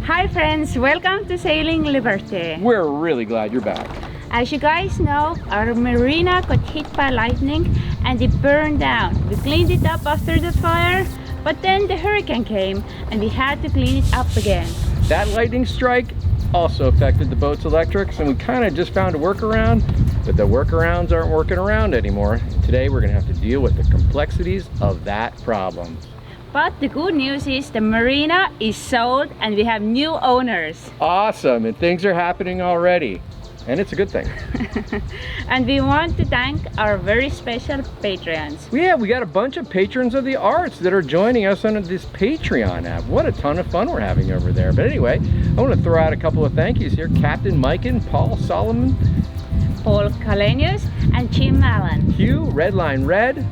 Hi friends, welcome to Sailing Liberty. We're really glad you're back. As you guys know, our Marina got hit by lightning and it burned down. We cleaned it up after the fire, but then the hurricane came and we had to clean it up again. That lightning strike also affected the boat's electrics, and we kind of just found a workaround, but the workarounds aren't working around anymore. Today we're going to have to deal with the complexities of that problem. But the good news is the Marina is sold and we have new owners. Awesome, and things are happening already, and it's a good thing. And we want to thank our very special Patreons. Yeah, we got a bunch of patrons of the arts that are joining us on this Patreon app. What a ton of fun we're having over there. But anyway, I want to throw out a couple of thank yous here. Captain Miken, Paul Solomon, Paul Kalenius and Jim Allen. Hugh, Redline Red,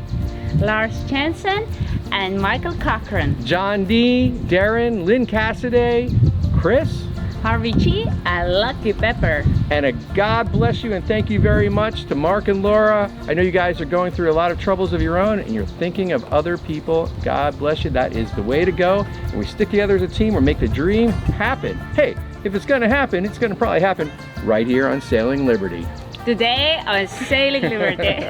Lars Jensen and Michael Cochran. John D, Darren, Lynn Cassidy, Chris, Harvey G and Lucky Pepper. and a God bless you and thank you very much to Mark and Laura. I know you guys are going through a lot of troubles of your own and you're thinking of other people. God bless you. That is the way to go. And we stick together as a team or make the dream happen. Hey, if it's going to happen, it's going to probably happen right here on Sailing Liberty. Today on Sailing Liberty.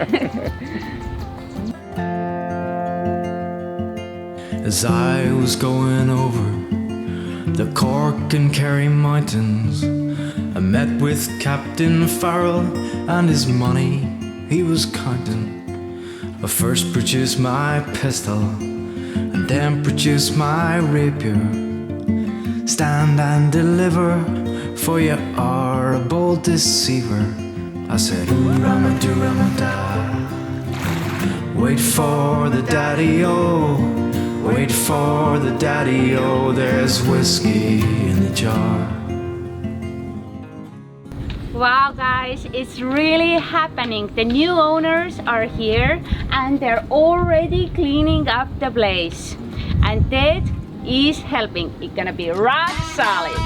As I was going over the Cork and Kerry mountains, I met with Captain Farrell and his money he was counting. I first produced my pistol and then produced my rapier. Stand and deliver, for you are a bold deceiver. I said, ooh-rama-doo-rama-da. Wait for the daddy-o. Wait for the daddy-o, there's whiskey in the jar. Wow guys, it's really happening. The new owners are here and they're already cleaning up the place. And that is helping. It's gonna be rock solid.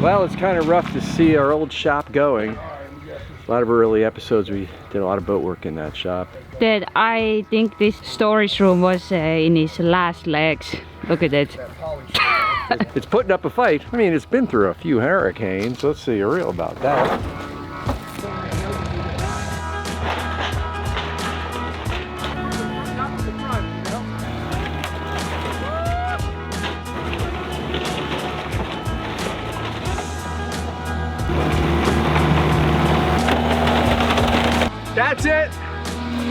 Well, it's kind of rough to see our old shop going. A lot of early episodes, we did a lot of boat work in that shop. That I think this storage room was in his last legs. Look at it. It's putting up a fight. I mean, it's been through a few hurricanes. Let's see real about that. That's it.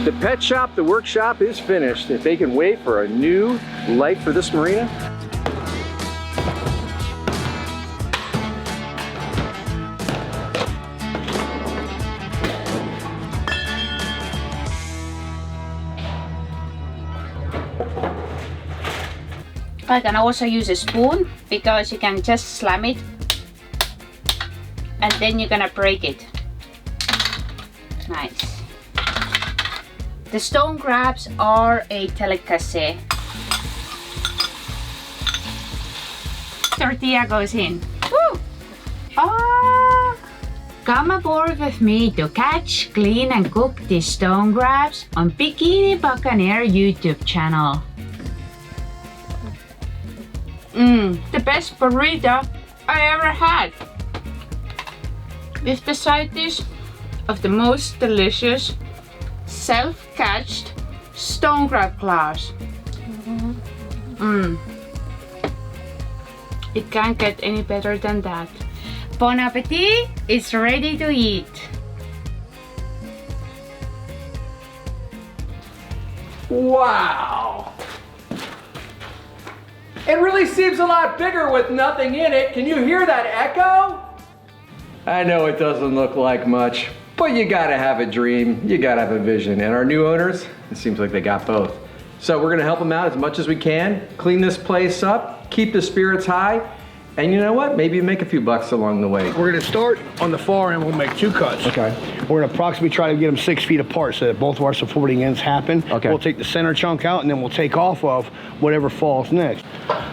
The pet shop, the workshop is finished. If they can wait for a new life for this marina. I can also use a spoon because you can just slam it and then you're gonna break it. Nice. The stone crabs are a delicacy. Tortilla goes in. Woo! Ah! Come aboard with me to catch, clean and cook these stone crabs on Bikini Buccaneer YouTube channel. The best burrito I ever had. With the side dish of the most delicious self-catched stone crab claws. It can't get any better than that. Bon appetit, it's ready to eat. Wow! It really seems a lot bigger with nothing in it. Can you hear that echo? I know it doesn't look like much, but you gotta have a dream, you gotta have a vision. And our new owners, it seems like they got both. So we're gonna help them out as much as we can, clean this place up, keep the spirits high, And you know what? Maybe make a few bucks along the way. We're gonna start on the far end, we'll make 2 cuts. Okay. We're gonna approximately try to get them 6 feet apart so that both of our supporting ends happen. Okay. We'll take the center chunk out and then we'll take off of whatever falls next.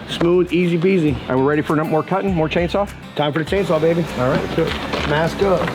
Smooth, easy peasy. Are we ready for more cutting, more chainsaw? Time for the chainsaw, baby. All right. Let's do it. Mask up.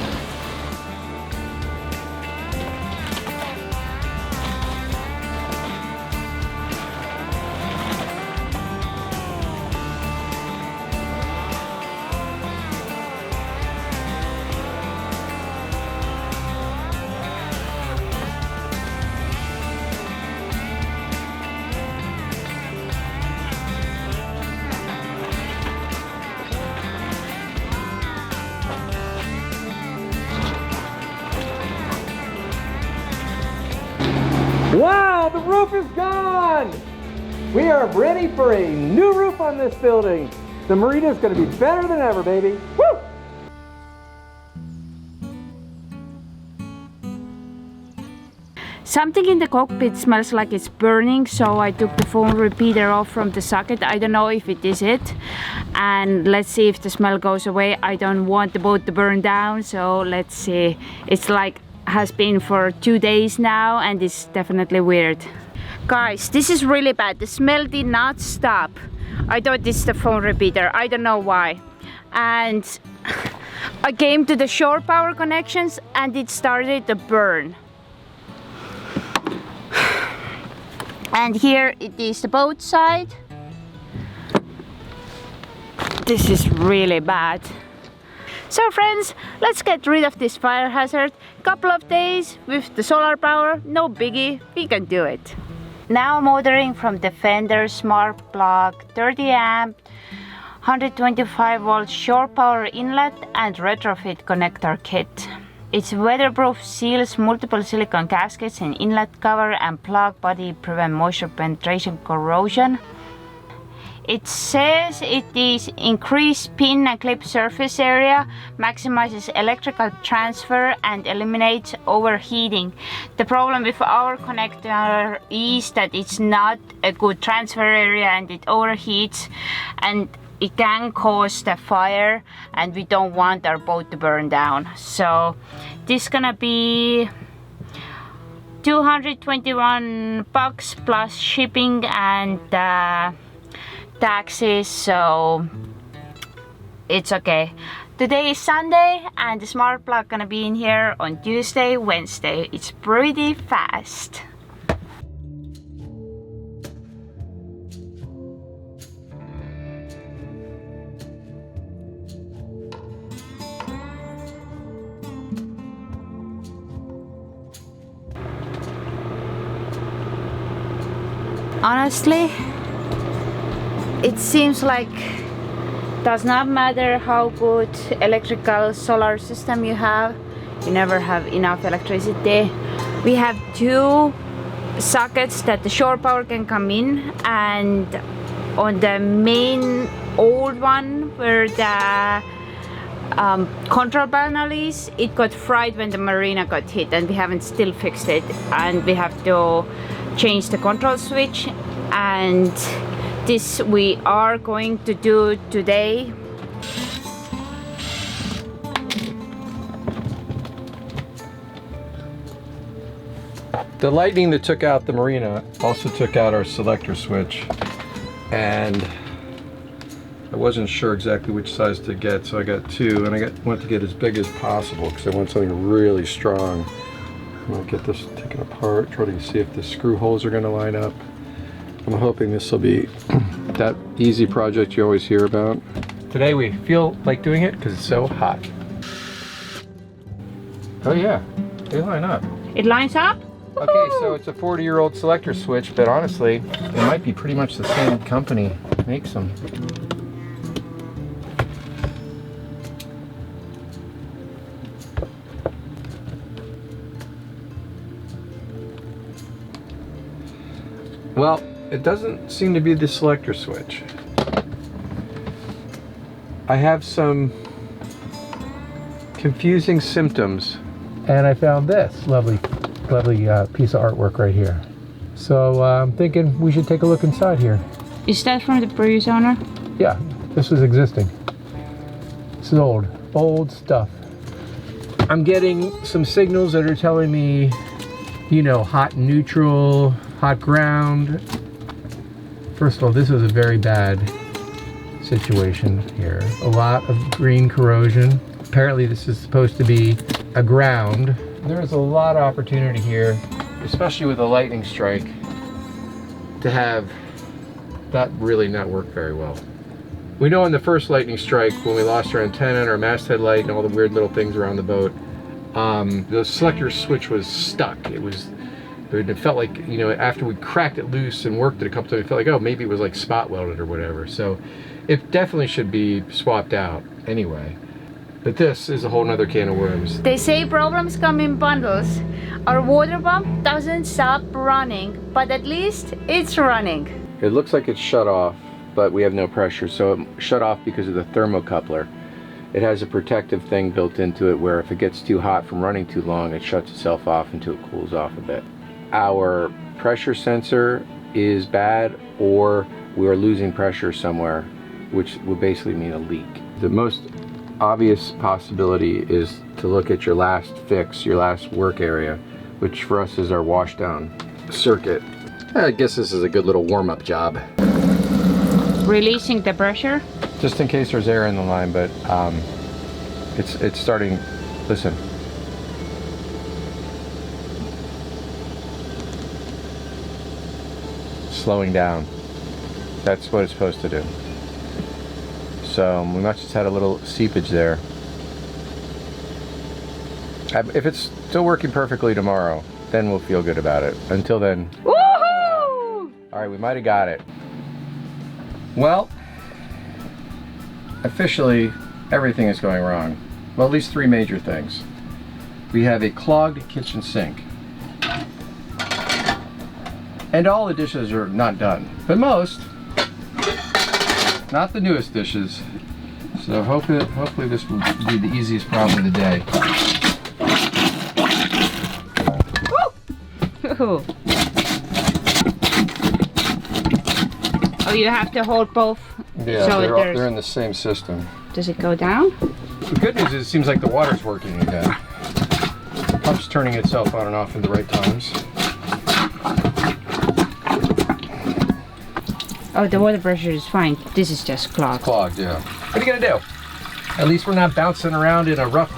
Wow, the roof is gone! We are ready for a new roof on this building. The Marina is going to be better than ever, baby. Woo! Something in the cockpit smells like it's burning, so I took the phone repeater off from the socket. I don't know if it is it. And let's see if the smell goes away. I don't want the boat to burn down, so let's see. It's like has been for 2 days now and it's definitely weird. Guys, this is really bad. The smell did not stop. I thought it's the phone repeater. I don't know why. And I came to the shore power connections and it started to burn. And here it is the boat side. This is really bad. So friends, let's get rid of this fire hazard. Couple of days with the solar power, no biggie, we can do it. Now I'm ordering from Defender SmartPlug 30 amp 125 volt shore power inlet and retrofit connector kit. It's weatherproof, seals multiple silicone gaskets in inlet cover and plug body, prevent moisture penetration corrosion. It says it is increased pin and clip surface area, maximizes electrical transfer and eliminates overheating. The problem with our connector is that it's not a good transfer area and it overheats and it can cause the fire and we don't want our boat to burn down. So this is gonna be $221 plus shipping and taxes, so it's okay. Today is Sunday and the SmartPlug gonna be in here on Tuesday, Wednesday. It's pretty fast. Honestly, it seems like does not matter how good electrical solar system you have, you never have enough electricity. We have 2 sockets that the shore power can come in, and on the main old one where the control panel is, it got fried when the Marina got hit and we haven't still fixed it, and we have to change the control switch, and this we are going to do today. The lightning that took out the Marina also took out our selector switch, and I wasn't sure exactly which size to get, so I got 2, and I want to get as big as possible because I want something really strong. I'm going to get this taken apart, try to see if the screw holes are going to line up. I'm hoping this will be that easy project you always hear about. Today we feel like doing it because it's so hot. Oh yeah, they line up. It lines up? Okay, so it's a 40-year-old selector switch, but honestly, it might be pretty much the same company makes them. Well, it doesn't seem to be the selector switch. I have some confusing symptoms. And I found this lovely piece of artwork right here. So I'm thinking we should take a look inside here. Is that from the previous owner? Yeah, This was existing. This is old stuff. I'm getting some signals that are telling me, you know, hot neutral, hot ground. First of all, this is a very bad situation here. A lot of green corrosion. Apparently this is supposed to be a ground. There's a lot of opportunity here, especially with a lightning strike, to have that really not work very well. We know in the first lightning strike, when we lost our antenna and our masthead light and all the weird little things around the boat, the selector switch was stuck. It felt like, you know, after we cracked it loose and worked it a couple times, it felt like, oh, maybe it was like spot welded or whatever. So it definitely should be swapped out anyway. But this is a whole nother can of worms. They say problems come in bundles. Our water pump doesn't stop running, but at least it's running. It looks like it's shut off, but we have no pressure, so it shut off because of the thermocoupler. It has a protective thing built into it where if it gets too hot from running too long, it shuts itself off until it cools off a bit. Our pressure sensor is bad, or we are losing pressure somewhere, which would basically mean a leak. The most obvious possibility is to look at your last fix, your last work area, which for us is our washdown circuit. I guess this is a good little warm-up job. Releasing the pressure. Just in case there's air in the line, but it's starting. Listen. Slowing down. That's what it's supposed to do. So we must have had a little seepage there. If it's still working perfectly tomorrow, then we'll feel good about it. Until then, woohoo! All right, we might have got it. Well, officially, everything is going wrong. Well, at least 3 major things. We have a clogged kitchen sink. And all the dishes are not done, but most. Not the newest dishes. So hopefully this will be the easiest problem of the day. Woo! Oh, you have to hold both. Yeah, so they're in the same system. Does it go down? The good news is it seems like the water's working again. The pump's turning itself on and off at the right times. Oh, the water pressure is fine. This is just clogged. Clogged, yeah. What are you gonna do? At least we're not bouncing around in a rough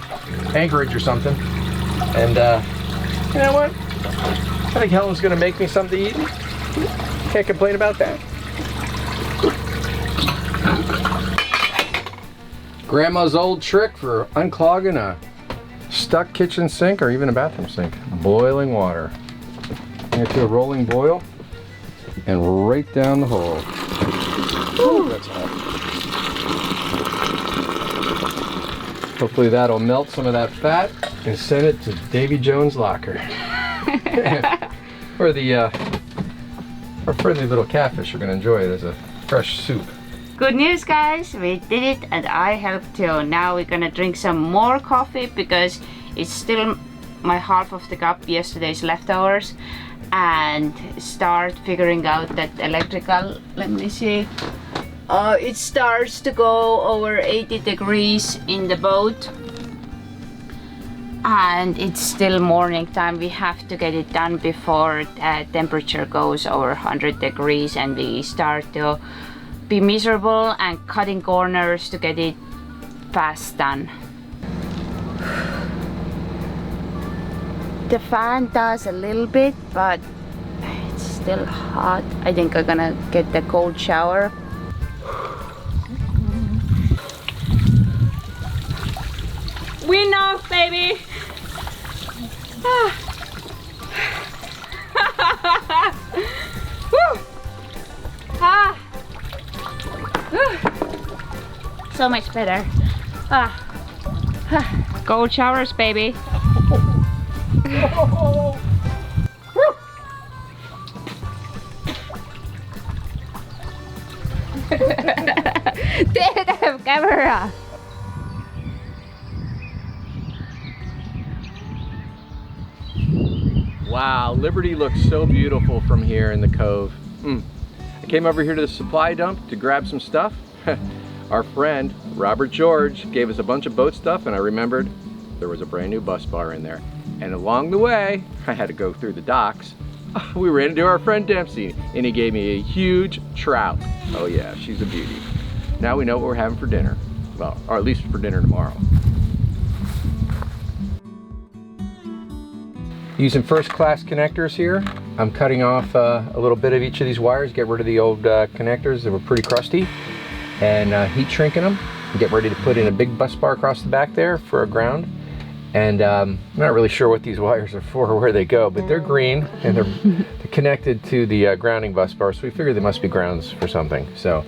anchorage or something. And you know what? I think Helen's gonna make me something to eat. Can't complain about that. Grandma's old trick for unclogging a stuck kitchen sink or even a bathroom sink. Boiling water. Into a rolling boil and right down the hole. Ooh, that's hot. Hopefully that'll melt some of that fat and send it to Davy Jones' locker. Or our friendly little catfish are gonna enjoy it as a fresh soup. Good news, guys, we did it and I helped too. Now we're gonna drink some more coffee because it's still my half of the cup yesterday's leftovers, and start figuring out that electrical. Let me see. It starts to go over 80 degrees in the boat and it's still morning time. We have to get it done before temperature goes over 100 degrees and we start to be miserable and cutting corners to get it fast done. The fan does a little bit, but it's still hot. I think I'm gonna get the cold shower. Wind off, baby! So much better. Cold showers, baby. Didn't have camera. Wow, Liberty looks so beautiful from here in the cove. I came over here to the supply dump to grab some stuff. Our friend, Robert George, gave us a bunch of boat stuff, and I remembered there was a brand new bus bar in there. And along the way, I had to go through the docks. We ran into our friend Dempsey, and he gave me a huge trout. Oh yeah, she's a beauty. Now we know what we're having for dinner. Well, or at least for dinner tomorrow. Using first class connectors here. I'm cutting off a little bit of each of these wires, get rid of the old connectors that were pretty crusty, and heat shrinking them. Get ready to put in a big bus bar across the back there for a ground. And I'm not really sure what these wires are for or where they go, but they're green and they're connected to the grounding bus bar, so we figure they must be grounds for something. So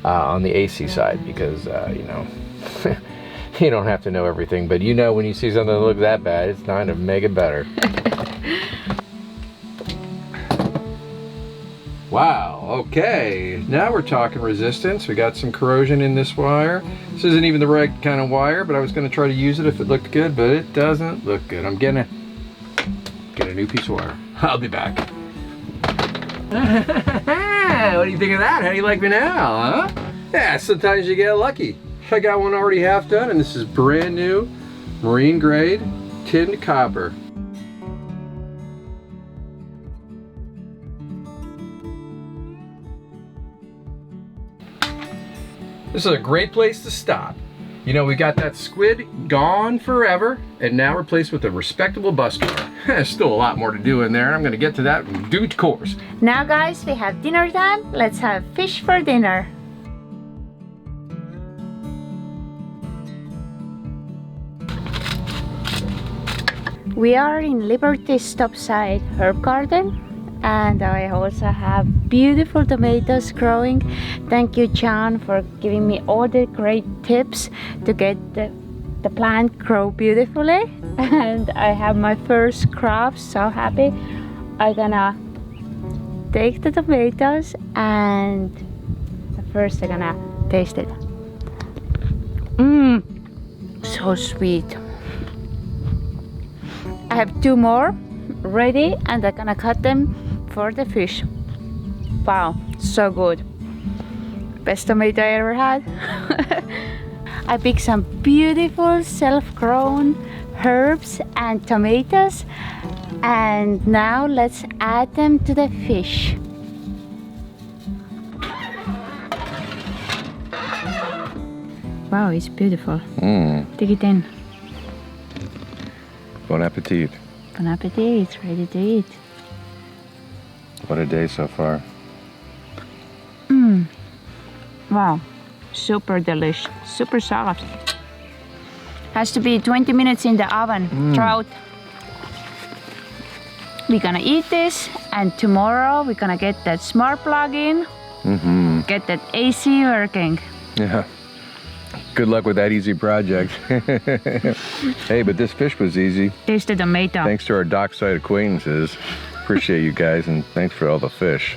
on the AC side, because you know, you don't have to know everything, but you know when you see something that looks that bad, it's time to make it better. Wow, okay, now we're talking resistance. We got some corrosion in this wire. This isn't even the right kind of wire, but I was gonna try to use it if it looked good, but it doesn't look good. I'm gonna get a new piece of wire. I'll be back. What do you think of that? How do you like me now, huh? Yeah, sometimes you get lucky. I got one already half done, and this is brand new marine grade tinned copper. This is a great place to stop. You know, we got that squid gone forever, and now replaced with a respectable bus bar. There's still a lot more to do in there, and I'm gonna get to that in due course. Now guys, we have dinner time. Let's have fish for dinner. We are in Liberty's topside herb garden, and I also have beautiful tomatoes growing. Thank you, John, for giving me all the great tips to get the plant grow beautifully. And I have my first crop, so happy. I'm gonna take the tomatoes, and first I'm gonna taste it. Mmm, so sweet. I have 2 more ready, and I'm gonna cut them for the fish. Wow, so good. Best tomato I ever had. I picked some beautiful self-grown herbs and tomatoes, and now let's add them to the fish. Wow, it's beautiful. Take it in. Bon appetit. Bon appetit, it's ready to eat. What a day so far. Wow, super delicious, super soft. Has to be 20 minutes in the oven, trout. We're gonna eat this, and tomorrow we're gonna get that SmartPlug in, get that AC working. Yeah. Good luck with that easy project. Hey, but this fish was easy. Taste the tomato. Thanks to our dockside acquaintances. Appreciate you guys, and thanks for all the fish.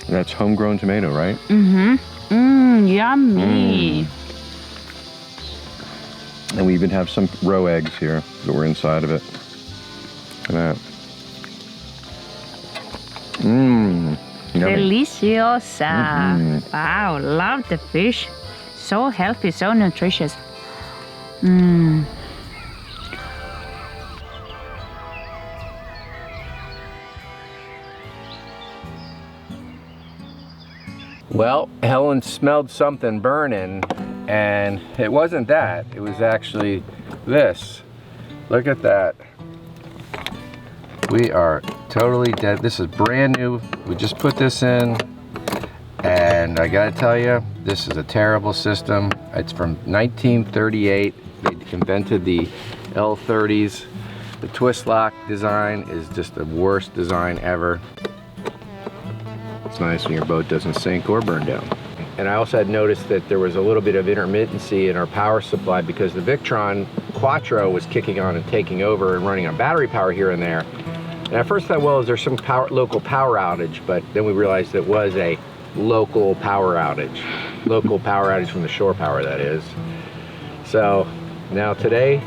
That's homegrown tomato, right? Yummy. And we even have some roe eggs here that were inside of it. Look at that. Yummy. Deliciosa. Wow, love the fish. So healthy, so nutritious. Well, Helen smelled something burning, and it wasn't that. It was actually this. Look at that. We are totally dead. This is brand new. We just put this in, and I gotta tell you, this is a terrible system. It's from 1938. They invented the L30s. The twist lock design is just the worst design ever. It's nice when your boat doesn't sink or burn down. And I also had noticed that there was a little bit of intermittency in our power supply because the Victron Quattro was kicking on and taking over and running on battery power here and there. And at first I thought, well, is there some local power outage? But then we realized it was a local power outage. Local power outage from the shore power, that is. So now today,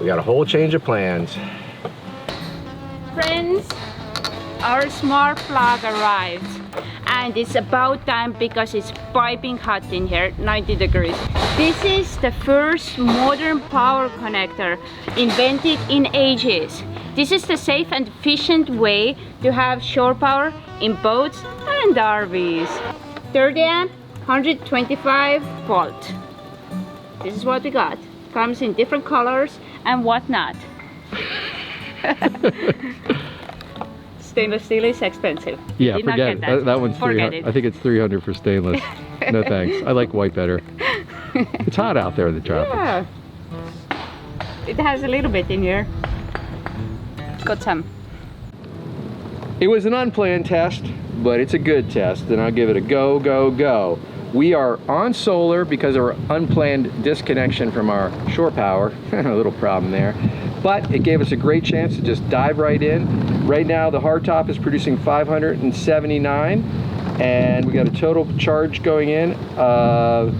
we got a whole change of plans. Friends, our SmartPlug arrived. and it's about time because it's piping hot in here, 90 degrees. This is the first modern power connector invented in ages. This is the safe and efficient way to have shore power in boats and RVs. 30 amp, 125 volt. This is what we got. Comes in different colors and whatnot. Stainless steel is expensive. Yeah, Did not forget get it. That one's Forget 300. it. I think it's 300 for stainless. No thanks. I like white better. It's hot out there in the tropics. Yeah. It has a little bit in here. Got some. It was an unplanned test, but it's a good test, and I'll give it a go, go, go. We are on solar because of our unplanned disconnection from our shore power. A little problem there. But it gave us a great chance to just dive right in. Right now the hardtop is producing 579, and we got a total charge going in of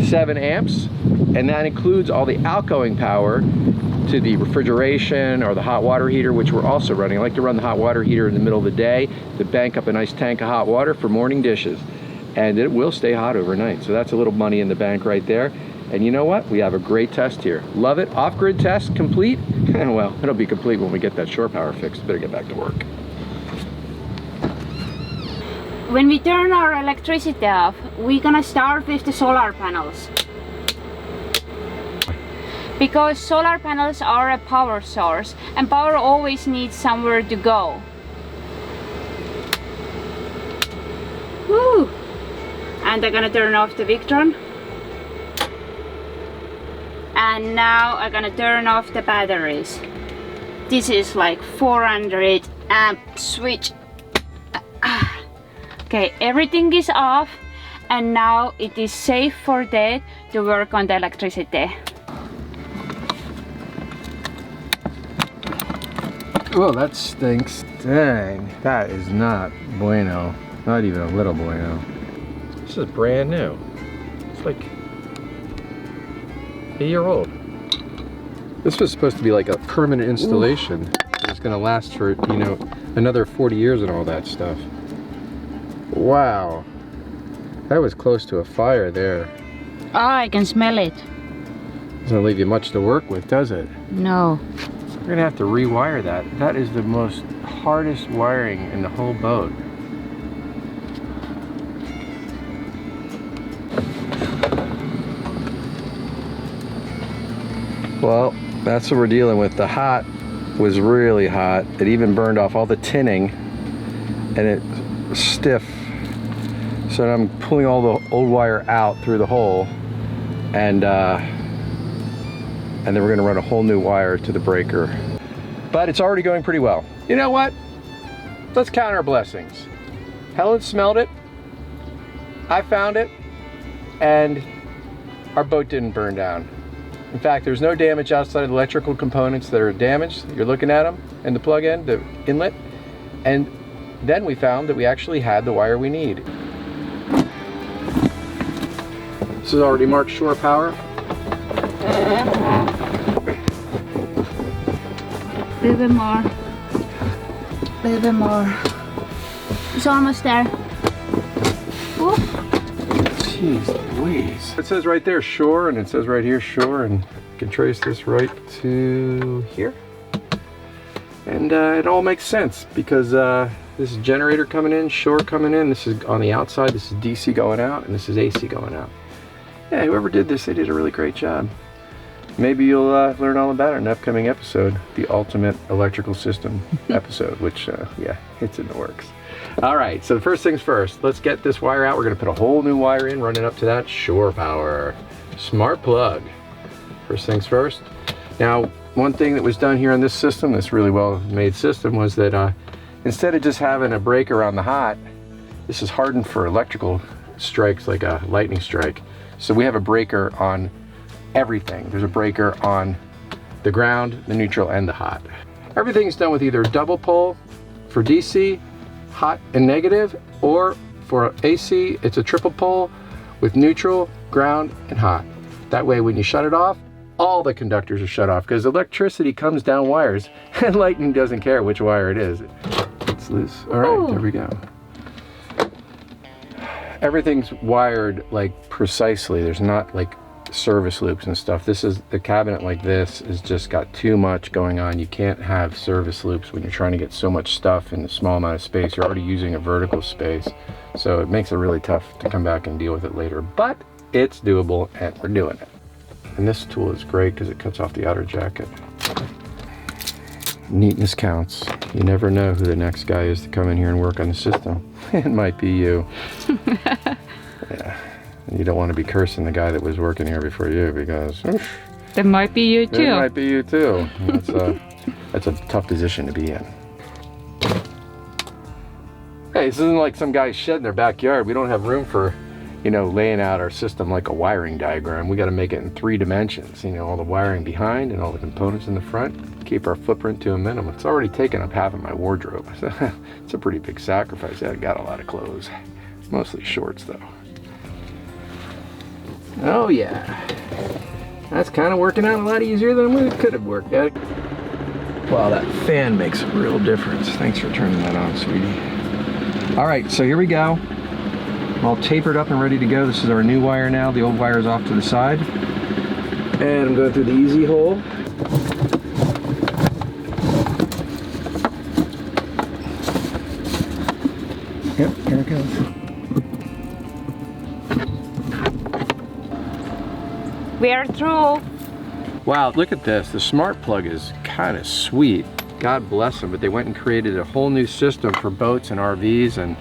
7 amps, and that includes all the outgoing power to the refrigeration or the hot water heater, which we're also running. I like to run the hot water heater in the middle of the day to bank up a nice tank of hot water for morning dishes. And it will stay hot overnight. So that's a little money in the bank right there. And you know what? We have a great test here. Love it. Off-grid test complete. Well, it'll be complete when we get that shore power fixed. Better get back to work. When we turn our electricity off, we're gonna start with the solar panels. Because solar panels are a power source, and power always needs somewhere to go. Woo! And I'm gonna turn off the Victron. And now I'm gonna turn off the batteries. This is like 400 amp switch. Okay, everything is off, and now it is safe for Dad to work on the electricity. Well, that stinks. Dang, that is not bueno. Not even a little bueno. This is brand new. It's like a year old. This was supposed to be like a permanent installation. It's gonna last for, you know, another 40 years and all that stuff. Wow. That was close to a fire there. Oh, I can smell it. Doesn't leave you much to work with, does it? No. We're gonna have to rewire that. That is the most hardest wiring in the whole boat. Well, that's what we're dealing with. The hot was really hot. It even burned off all the tinning, and it was stiff. So I'm pulling all the old wire out through the hole, and then we're gonna run a whole new wire to the breaker. But it's already going pretty well. You know what? Let's count our blessings. Helen smelled it, I found it, and our boat didn't burn down. In fact, there's no damage outside of the electrical components that are damaged. You're looking at them in the plug end, the inlet, and then we found that we actually had the wire we need. This is already marked shore power. A little bit more. A little bit more. It's almost there. Whoop. Jeez Louise. It says right there shore, and it says right here shore, and you can trace this right to here. And it all makes sense because this is generator coming in, shore coming in, this is on the outside, this is DC going out, and this is AC going out. Yeah, whoever did this, they did a really great job. Maybe you'll learn all about it in an upcoming episode, the Ultimate Electrical System episode, which, yeah, it's in the works. All right, so the first things first, let's get this wire out. We're gonna put a whole new wire in, running up to that shore power. SmartPlug. First things first. Now, one thing that was done here on this system, this really well-made system, was that instead of just having a breaker on the hot, this is hardened for electrical strikes, like a lightning strike. So we have a breaker on everything. There's a breaker on the ground, the neutral, and the hot. Everything's done with either a double pole for DC, hot and negative, or for AC, it's a triple pole with neutral, ground, and hot. That way, when you shut it off, all the conductors are shut off, because electricity comes down wires, and lightning doesn't care which wire it is. It's loose. All right, there we go. everything's wired like precisely. There's not like service loops and stuff. This is the cabinet like this is just got too much going on. You can't have service loops when you're trying to get so much stuff in a small amount of space. You're already using a vertical space, so it makes it really tough to come back and deal with it later, but it's doable and we're doing it. And this tool is great because it cuts off the outer jacket. Neatness counts. You never know who the next guy is to come in here and work on the system. It might be you. Yeah. You don't want to be cursing the guy that was working here before you, because oof, That might be you too. it might be you too. That's a tough position to be in. Hey, this isn't like some guy's shed in their backyard. We don't have room for, you know, laying out our system like a wiring diagram. We got to make it in 3 dimensions. You know, all the wiring behind and all the components in the front. Keep our footprint to a minimum. It's already taken up half of my wardrobe. So it's a pretty big sacrifice. I got a lot of clothes, mostly shorts though. Oh yeah, that's kind of working out a lot easier than it could have worked out. Wow, that fan makes a real difference. Thanks for turning that on, sweetie. All right, so here we go. I'm all tapered up and ready to go. This is our new wire now. The old wire is off to the side. And I'm going through the easy hole. Yep, here it goes. We are through. Wow, look at this. The SmartPlug is kind of sweet. God bless them, but they went and created a whole new system for boats and RVs, and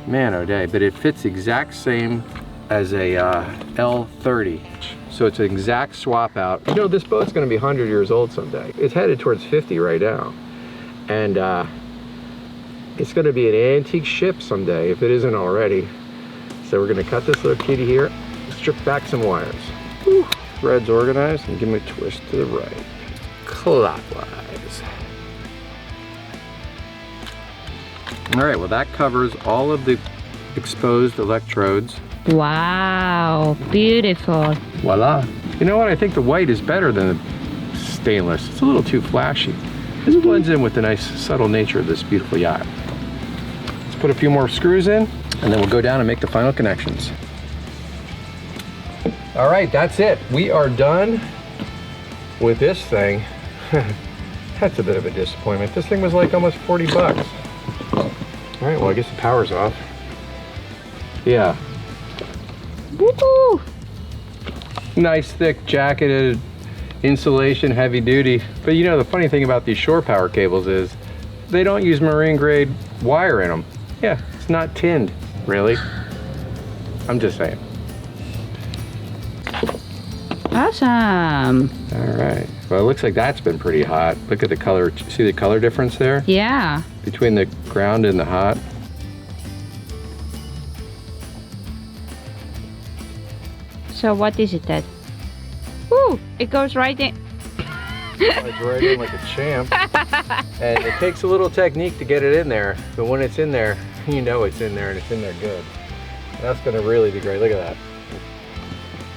man, oh day, but it fits the exact same as a L30. So it's an exact swap out. You know, this boat's gonna be 100 years old someday. It's headed towards 50 right now. And it's gonna be an antique ship someday, if it isn't already. So we're gonna cut this little kitty here, strip back some wires. Whew. Threads organized, and give me a twist to the right. Clockwise. All right, well that covers all of the exposed electrodes. Wow, beautiful. Voila. You know what, I think the white is better than the stainless. It's a little too flashy. This blends in with the nice subtle nature of this beautiful yacht. Let's put a few more screws in, and then we'll go down and make the final connections. All right, that's it. We are done with this thing. That's a bit of a disappointment. This thing was like almost 40 bucks. All right, well, I guess the power's off. Yeah. Woo-hoo. Nice thick jacketed insulation, heavy duty. But you know, the funny thing about these shore power cables is they don't use marine grade wire in them. Yeah, it's not tinned, really. I'm just saying. Awesome. All right. Well, it looks like that's been pretty hot. Look at the color. See the color difference there? Yeah. Between the ground and the hot. So what is it then? Woo! It goes right in. It's right in like a champ. And it takes a little technique to get it in there. But when it's in there, you know it's in there, and it's in there good. And that's going to really be great. Look at that.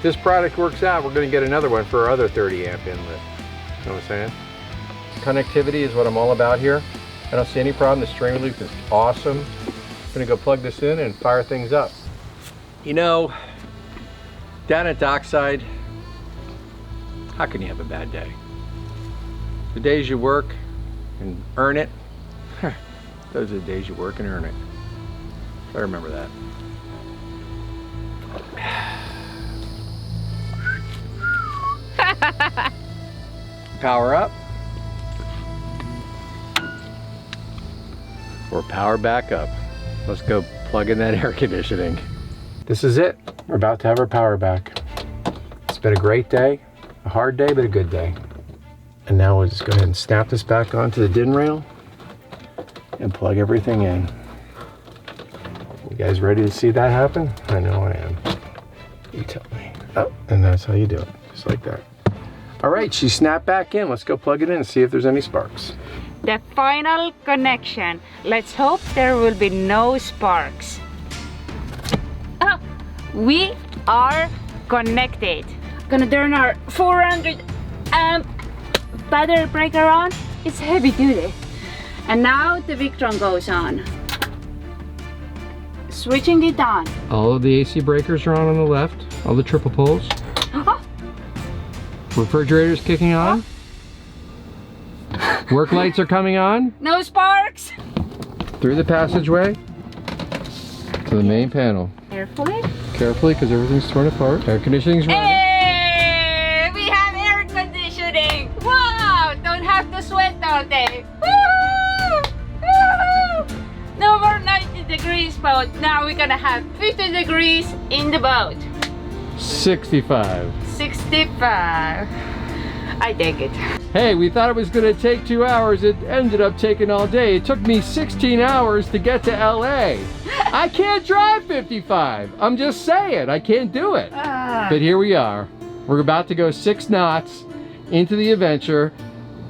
This product works out, we're going to get another one for our other 30 amp inlet. You know what I'm saying? Connectivity is what I'm all about here. I don't see any problem. The string loop is awesome. I'm going to go plug this in and fire things up. You know, down at Dockside, how can you have a bad day? The days you work and earn it, those are the days you work and earn it. I remember that. Power up or power back up. Let's go plug in that air conditioning. This is it. We're about to have our power back. It's been a great day, a hard day, but a good day. And now we'll just go ahead and snap this back onto the DIN rail and plug everything in. You guys ready to see that happen? I know I am. You tell me. Oh, and that's how you do it, just like that. All right, she snapped back in. Let's go plug it in and see if there's any sparks. The final connection. Let's hope there will be no sparks. Oh, we are connected. Gonna turn our 400 amp battery breaker on. It's heavy duty. And now the Victron goes on. switching it on. All of the AC breakers are on the left. All the triple poles. Refrigerator's kicking on. Work lights are coming on. No sparks. Through the passageway to the main panel. Carefully. Carefully, because everything's torn apart. Air conditioning's running. Hey, we have air conditioning. Wow, don't have to sweat all day. Woo-hoo! Woo-hoo! No more 90 degrees boat. Now we're gonna have 50 degrees in the boat. 65. 65. I dig it. Hey, we thought it was going to take 2 hours. It ended up taking all day. It took me 16 hours to get to LA. I can't drive 55. I'm just saying, I can't do it. But here we are. We're about to go 6 knots into the adventure.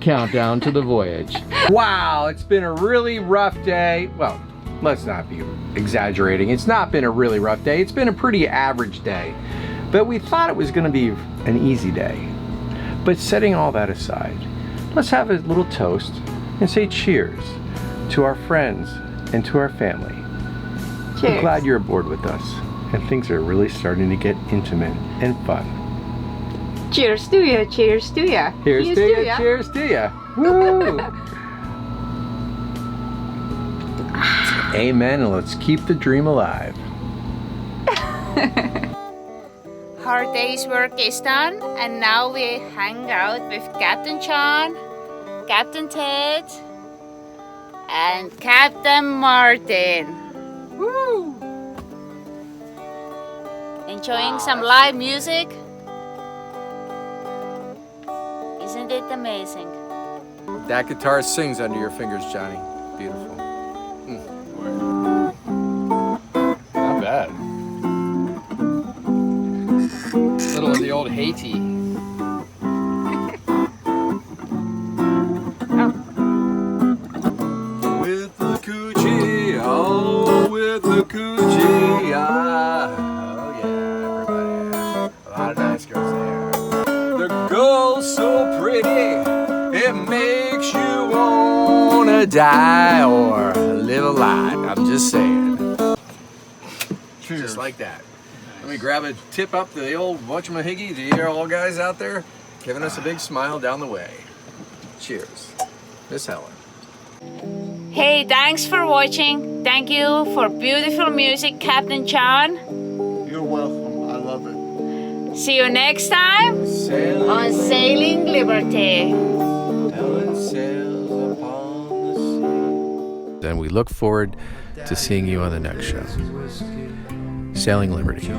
Countdown to the voyage. Wow, it's been a really rough day. Well, let's not be exaggerating. It's not been a really rough day. It's been a pretty average day. But we thought it was going to be an easy day. But setting all that aside, let's have a little toast and say cheers to our friends and to our family. Cheers. We're glad you're aboard with us, and things are really starting to get intimate and fun. Cheers to you, cheers to you. Cheers to you, cheers to you. Woo! Amen, and let's keep the dream alive. Our day's work is done, and now we hang out with Captain John, Captain Ted, and Captain Martin. Woo! Enjoying some live music? Isn't it amazing? That guitar sings under your fingers, Johnny. Beautiful. Not bad. Little of the old Haiti. With the coochie, oh, with the coochie, ah. Oh yeah, everybody. A lot of nice girls there. The girl's so pretty, it makes you wanna die or live a lie. I'm just saying. Cheers. Just like that. Let me grab a tip up to the old whatchamahiggy, the old guys out there giving us a big smile down the way. Cheers. Miss Helen. Hey, thanks for watching. Thank you for beautiful music, Captain John. You're welcome. I love it. See you next time on Sailing Liberty. Helen sails upon the sea. Then we look forward to seeing you on the next show. Sailing Liberty.